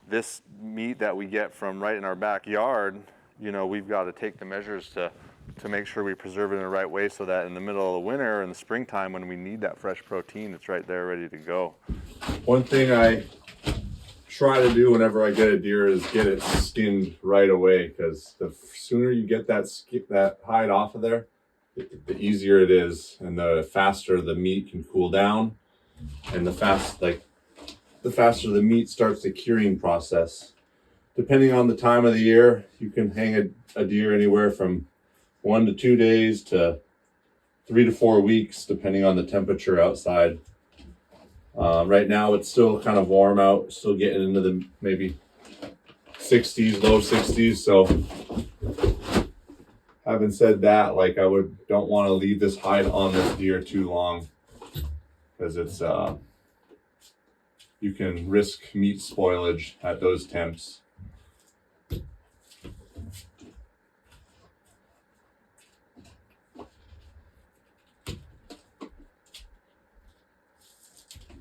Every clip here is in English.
this meat that we get from right in our backyard, you know, we've got to take the measures to make sure we preserve it in the right way so that in the middle of the winter or in the springtime when we need that fresh protein, it's right there ready to go. One thing I try to do whenever I get a deer is get it skinned right away, because the sooner you get that hide off of there, the easier it is, and the faster the meat can cool down, and the faster the meat starts the curing process. Depending on the time of the year, you can hang a deer anywhere from 1 to 2 days to 3 to 4 weeks, depending on the temperature outside. Right now it's still kind of warm out, still getting into the maybe 60s, low 60s. So having said that, like, don't want to leave this hide on this deer too long, because it's you can risk meat spoilage at those temps.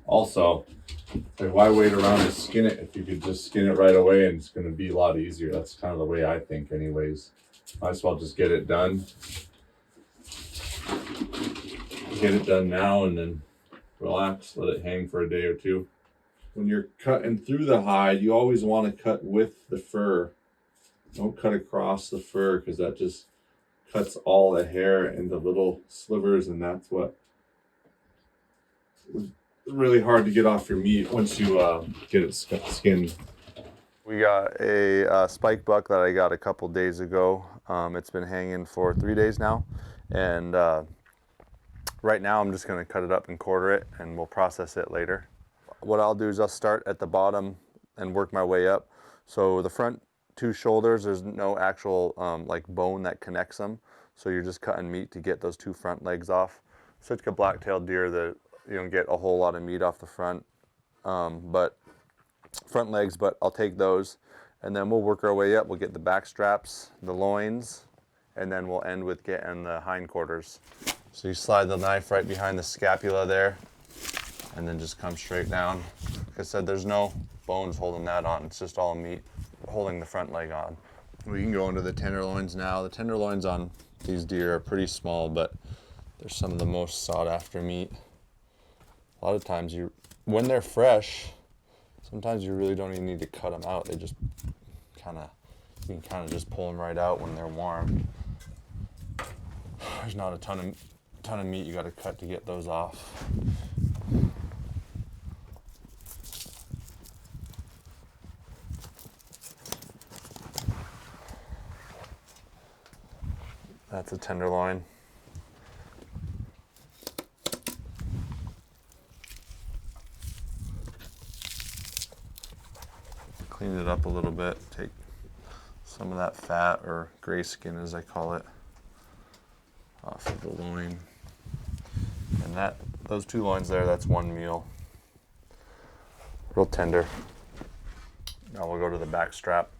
Also, like, why wait around to skin it if you could just skin it right away and it's going to be a lot easier? That's kind of the way I think anyways. Might as well just get it done. Get it done now and then relax, let it hang for a day or two. When you're cutting through the hide, you always want to cut with the fur. Don't cut across the fur, because that just cuts all the hair into little slivers, and that's what is really hard to get off your meat once you get it skinned. We got a spike buck that I got a couple days ago. It's been hanging for 3 days now, and right now I'm just going to cut it up and quarter it, and we'll process it later. What I'll do is I'll start at the bottom and work my way up. So the front 2 shoulders, there's no actual like bone that connects them, so you're just cutting meat to get those 2 front legs off. Such a black-tailed deer that you don't get a whole lot of meat off the front, but front legs, but I'll take those, and then we'll work our way up. We'll get the back straps, the loins, and then we'll end with getting the hindquarters. So you slide the knife right behind the scapula there, and then just come straight down. Like I said, there's no bones holding that on. It's just all meat holding the front leg on. We can go into the tenderloins now. The tenderloins on these deer are pretty small, but they're some of the most sought after meat. A lot of times when they're fresh, sometimes you really don't even need to cut them out. They just you can kind of just pull them right out when they're warm. There's not a ton of meat you got to cut to get those off. That's a tenderloin. Clean it up a little bit, take some of that fat, or gray skin as I call it, off of the loin. And those 2 loins there, that's 1 meal. Real tender. Now we'll go to the back strap.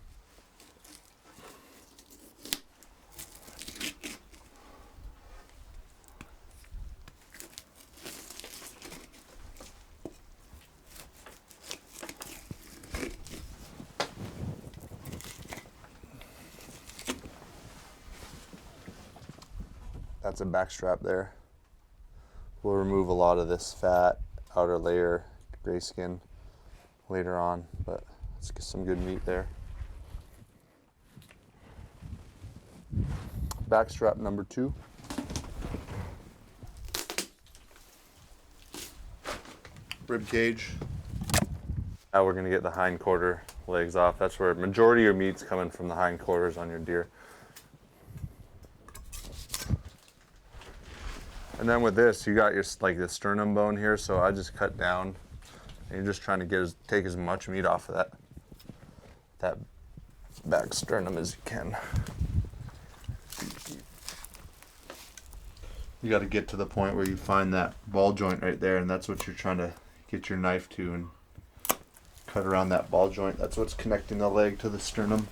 That's a back strap there. We'll remove a lot of this fat, outer layer, gray skin later on, but let's get some good meat there. Back strap number 2. Rib cage. Now we're gonna get the hindquarter legs off. That's where majority of your meat's coming, from the hindquarters on your deer. And then with this, you got your the sternum bone here, so I just cut down, and you're just trying to take as much meat off of that back sternum as you can. You got to get to the point where you find that ball joint right there, and that's what you're trying to get your knife to, and cut around that ball joint. That's what's connecting the leg to the sternum.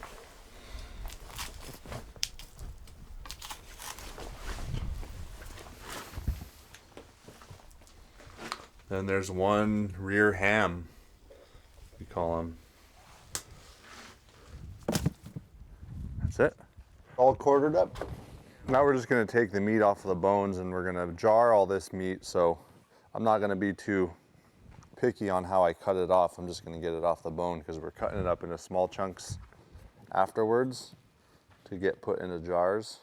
Then there's one rear ham, we call them. That's it. All quartered up. Now we're just gonna take the meat off of the bones and we're gonna jar all this meat. So I'm not gonna be too picky on how I cut it off. I'm just gonna get it off the bone because we're cutting it up into small chunks afterwards to get put into jars.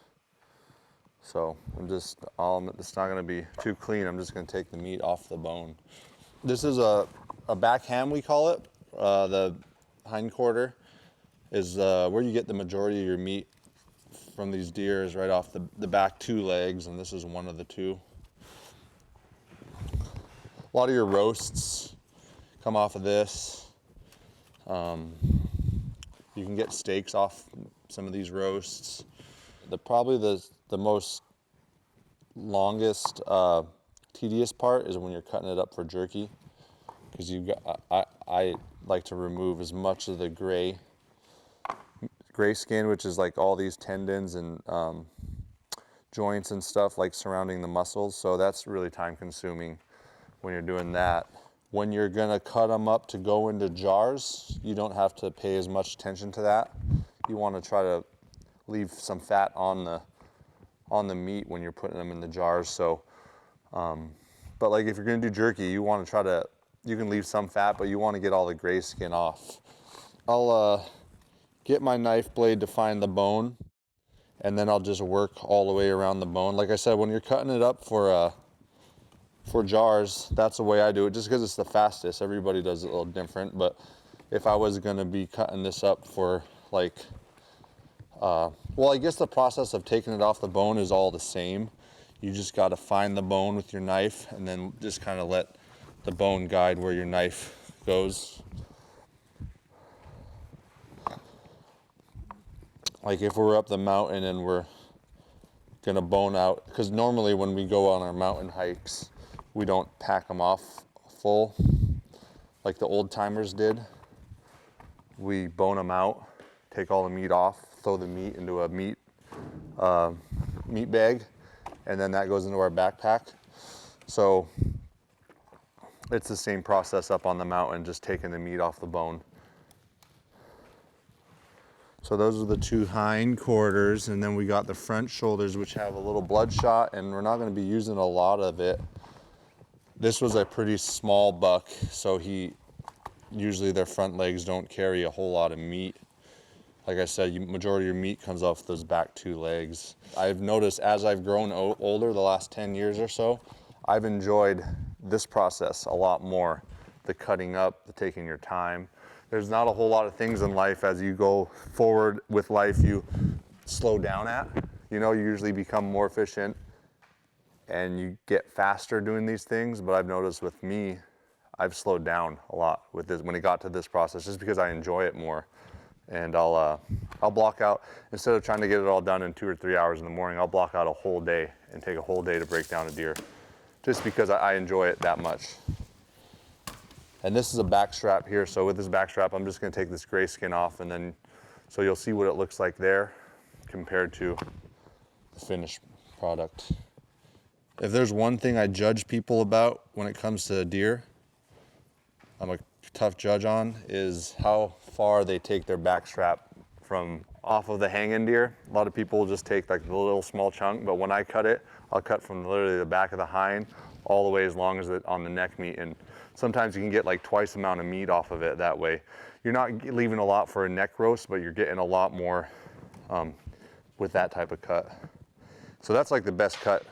So it's not gonna be too clean. I'm just gonna take the meat off the bone. This is a back ham, we call it. The hind quarter is where you get the majority of your meat from these deer, is right off the back 2 legs, and this is one of the 2. A lot of your roasts come off of this. You can get steaks off some of these roasts. Probably the most longest tedious part is when you're cutting it up for jerky, because I like to remove as much of the gray skin, which is like all these tendons and joints and stuff like surrounding the muscles. So that's really time consuming when you're doing that. When you're gonna cut them up to go into jars, you don't have to pay as much attention to that. You want to try to leave some fat on the meat when you're putting them in the jars. So, but like if you're gonna do jerky, you want to you can leave some fat, but you want to get all the gray skin off. I'll get my knife blade to find the bone, and then I'll just work all the way around the bone. Like I said, when you're cutting it up for jars, that's the way I do it, just because it's the fastest. Everybody does it a little different, but if I was gonna be cutting this up for like, well, I guess the process of taking it off the bone is all the same. You just gotta find the bone with your knife and then just kind of let the bone guide where your knife goes. Like if we're up the mountain and we're gonna bone out, because normally when we go on our mountain hikes, we don't pack them off full like the old timers did. We bone them out, take all the meat off, throw the meat into a meat bag, and then that goes into our backpack. So it's the same process up on the mountain, just taking the meat off the bone. So those are the 2 hind quarters, and then we got the front shoulders, which have a little bloodshot, and we're not going to be using a lot of it. This was a pretty small buck, so usually their front legs don't carry a whole lot of meat. Like I said, majority of your meat comes off those back 2 legs. I've noticed as I've grown older, the last 10 years or so, I've enjoyed this process a lot more. The cutting up, the taking your time. There's not a whole lot of things in life as you go forward with life you slow down at. You know, you usually become more efficient and you get faster doing these things, but I've noticed with me, I've slowed down a lot with this when it got to this process, just because I enjoy it more. And I'll block out, instead of trying to get it all done in 2 or 3 hours in the morning, I'll block out a whole day and take a whole day to break down a deer, just because I enjoy it that much. And this is a back strap here, so with this back strap, I'm just gonna take this gray skin off, and then, so you'll see what it looks like there compared to the finished product. If there's one thing I judge people about when it comes to deer, I'm a tough judge on, is how far they take their back strap from off of the hanging deer. A lot of people will just take like the little small chunk, but when I cut it, I'll cut from literally the back of the hind all the way as long as it on the neck meat. And sometimes you can get like twice the amount of meat off of it that way. You're not leaving a lot for a neck roast, but you're getting a lot more with that type of cut. So that's like the best cut.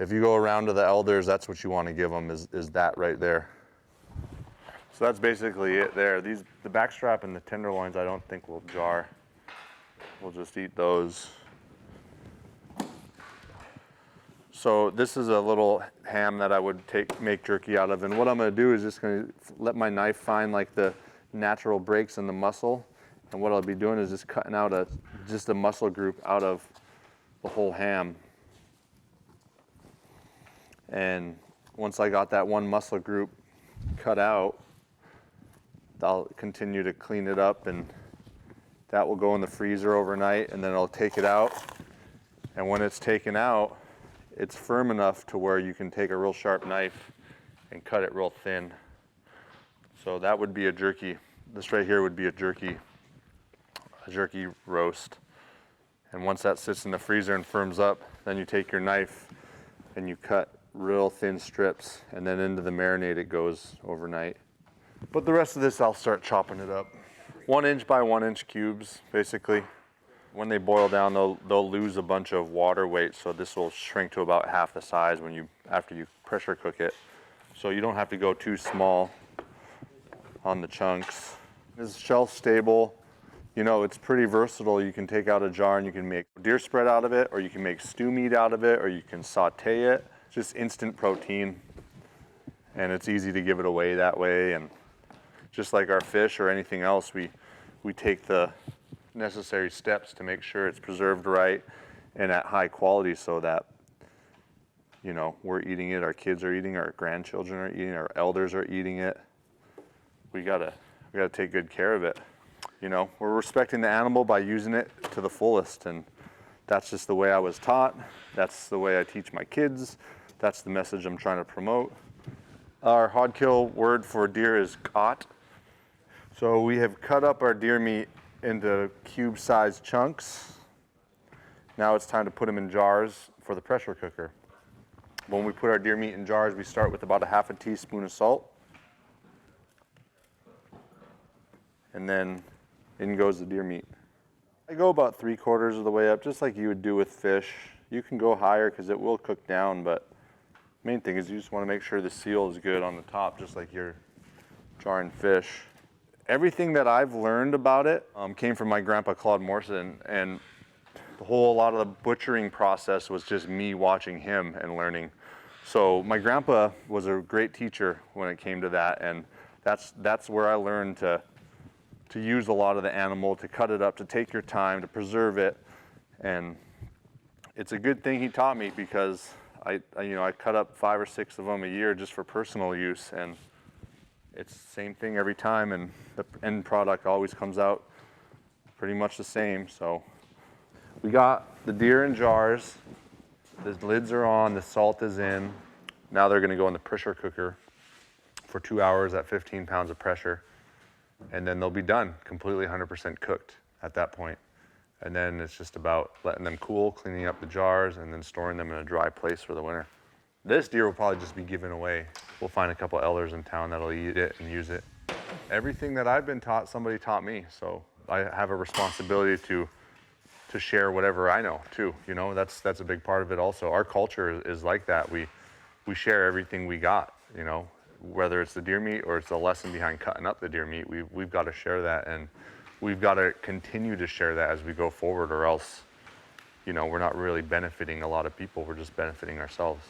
If you go around to the elders, that's what you want to give them, is that right there. So that's basically it there. The backstrap and the tenderloins I don't think will jar. We'll just eat those. So this is a little ham that I would make jerky out of, and what I'm going to do is just going to let my knife find like the natural breaks in the muscle, and what I'll be doing is just cutting out just a muscle group out of the whole ham. And once I got that one muscle group cut out, I'll continue to clean it up, and that will go in the freezer overnight, and then I'll take it out. And when it's taken out, it's firm enough to where you can take a real sharp knife and cut it real thin. So that would be a jerky. This right here would be a jerky roast. And once that sits in the freezer and firms up, then you take your knife and you cut real thin strips, and then into the marinade it goes overnight. But the rest of this, I'll start chopping it up. 1 inch by 1 inch cubes, basically. When they boil down, they'll lose a bunch of water weight, so this will shrink to about half the size after you pressure cook it. So you don't have to go too small on the chunks. It's shelf stable. You know, it's pretty versatile. You can take out a jar and you can make deer spread out of it, or you can make stew meat out of it, or you can saute it. It's just instant protein, and it's easy to give it away that way. And just like our fish or anything else, we take the necessary steps to make sure it's preserved right and at high quality, so that, you know, we're eating it, our kids are eating, our grandchildren are eating, our elders are eating it. We gotta take good care of it. You know, we're respecting the animal by using it to the fullest, and that's just the way I was taught. That's the way I teach my kids. That's the message I'm trying to promote. Our hod kill word for deer is kat. So we have cut up our deer meat into cube-sized chunks. Now it's time to put them in jars for the pressure cooker. When we put our deer meat in jars, we start with about a half a teaspoon of salt. And then in goes the deer meat. I go about 3/4 of the way up, just like you would do with fish. You can go higher because it will cook down, but main thing is you just want to make sure the seal is good on the top, just like you're jarring fish. Everything that I've learned about it came from my grandpa Claude Morrison, and a lot of the butchering process was just me watching him and learning. So my grandpa was a great teacher when it came to that, and that's where I learned to use a lot of the animal, to cut it up, to take your time, to preserve it. And it's a good thing he taught me, because I cut up 5 or 6 of them a year just for personal use, and it's the same thing every time, and the end product always comes out pretty much the same. So we got the deer in jars, the lids are on, the salt is in. Now they're gonna go in the pressure cooker for 2 hours at 15 pounds of pressure. And then they'll be done, completely 100% cooked at that point. And then it's just about letting them cool, cleaning up the jars, and then storing them in a dry place for the winter. This deer will probably just be given away. We'll find a couple elders in town that'll eat it and use it. Everything that I've been taught, somebody taught me. So I have a responsibility to share whatever I know too. You know, that's a big part of it also. Our culture is like that. We share everything we got, you know. Whether it's the deer meat or it's the lesson behind cutting up the deer meat, we've got to share that, and we've got to continue to share that as we go forward, or else, you know, we're not really benefiting a lot of people, we're just benefiting ourselves.